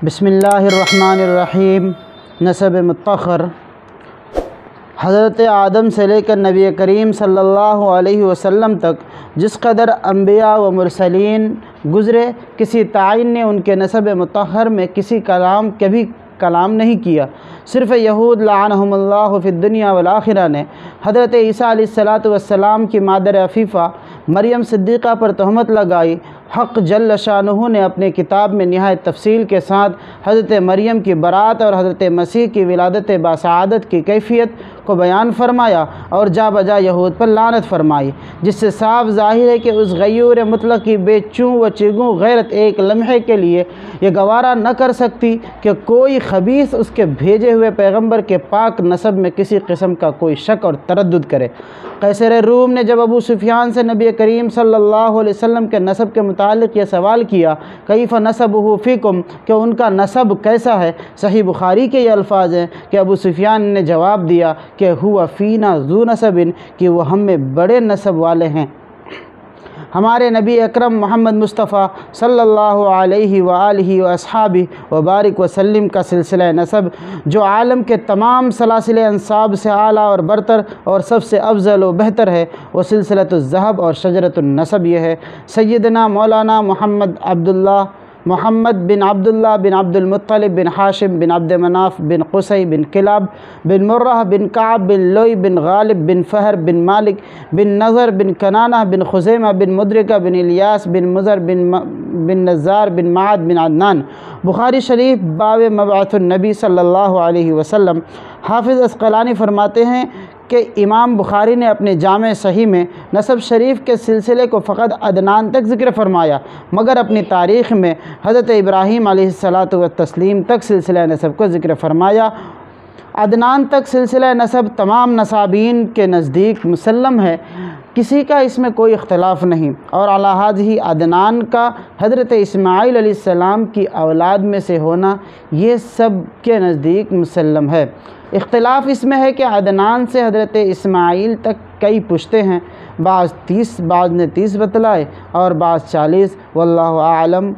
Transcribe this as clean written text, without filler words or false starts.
بسم اللہ الرحمن الرحیم۔ نسب متأخر۔ حضرت آدم سے لے کر نبی کریم صلی اللہ علیہ وسلم تک جس قدر انبیاء و مرسلین گزرے، کسی تعین نے ان کے نسب مطہر میں کبھی کلام نہیں کیا۔ صرف یہود لعنہم اللہ فی الدنیا والآخرہ نے حضرت عیسیٰ علیہ السلام کی مادر عفیفہ مریم صدیقہ پر تہمت لگائی۔ حق جل شانہ نے اپنے کتاب میں نہایت تفصیل کے ساتھ حضرت مریم کی برات اور حضرت مسیح کی ولادت باسعادت کی کیفیت کو بیان فرمایا اور جا بجا یہود پر لعنت فرمائی، جس سے صاف ظاہر ہے کہ اس غیور مطلق کی بے چوں و چگوں غیرت ایک لمحے کے لیے یہ گوارا نہ کر سکتی کہ کوئی خبیث اس کے بھیجے ہوئے پیغمبر کے پاک نسب میں کسی قسم کا کوئی شک اور تردد کرے۔ قیصر روم نے جب ابو سفیان سے نبی کریم صلی اللہ علیہ وسلم کے نسب کے متعلق یہ سوال کیا، کیف نسبہ فیکم، کہ ان کا نسب کیسا ہے، صحیح بخاری کے یہ الفاظ ہیں کہ ابو سفیان نے جواب دیا کہ ہوا فینا ذو نسب، کہ وہ ہم میں بڑے نسب والے ہیں۔ ہمارے نبی اکرم محمد مصطفیٰ صلی اللہ علیہ وآلہ واصحابہ وبارک وسلم کا سلسلہ نسب جو عالم کے تمام سلاسل انساب سے اعلیٰ اور برتر اور سب سے افضل و بہتر ہے، وہ سلسلۃ الذہب اور شجرۃ النسب یہ ہے۔ سیدنا مولانا محمد بن عبداللہ بن عبد المطلب بن ہاشم بن عبد مناف بن قصی بن کلاب بن مرہ بن کعب بن لوئی بن غالب بن فہر بن مالک بن نظر بن کنانہ بن خزیمہ بن مدرکہ بن الیاس بن مزر بن نزار بن معد بن عدنان۔ بخاری شریف باب مبعث النبی صلی اللہ علیہ وسلم۔ حافظ عسقلانی فرماتے ہیں کہ امام بخاری نے اپنے جامع صحیح میں نسب شریف کے سلسلے کو فقط عدنان تک ذکر فرمایا، مگر اپنی تاریخ میں حضرت ابراہیم علیہ السلام تک سلسلہ نسب کو ذکر فرمایا۔ عدنان تک سلسلہ نسب تمام نسابین کے نزدیک مسلم ہے، کسی کا اس میں کوئی اختلاف نہیں، اور علی ہذہ عدنان کا حضرت اسماعیل علیہ السلام کی اولاد میں سے ہونا یہ سب کے نزدیک مسلم ہے۔ اختلاف اس میں ہے کہ عدنان سے حضرت اسماعیل تک کئی پشتے ہیں، بعض نے 30 بتلائے اور بعض 40، واللہ اعلم۔